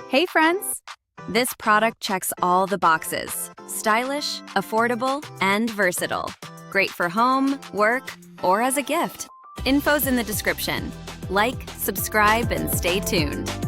Hey friends! This product checks all the boxes. Stylish, affordable, and versatile. Great for home, work, or as a gift. Info's in the description. Like, subscribe, and stay tuned.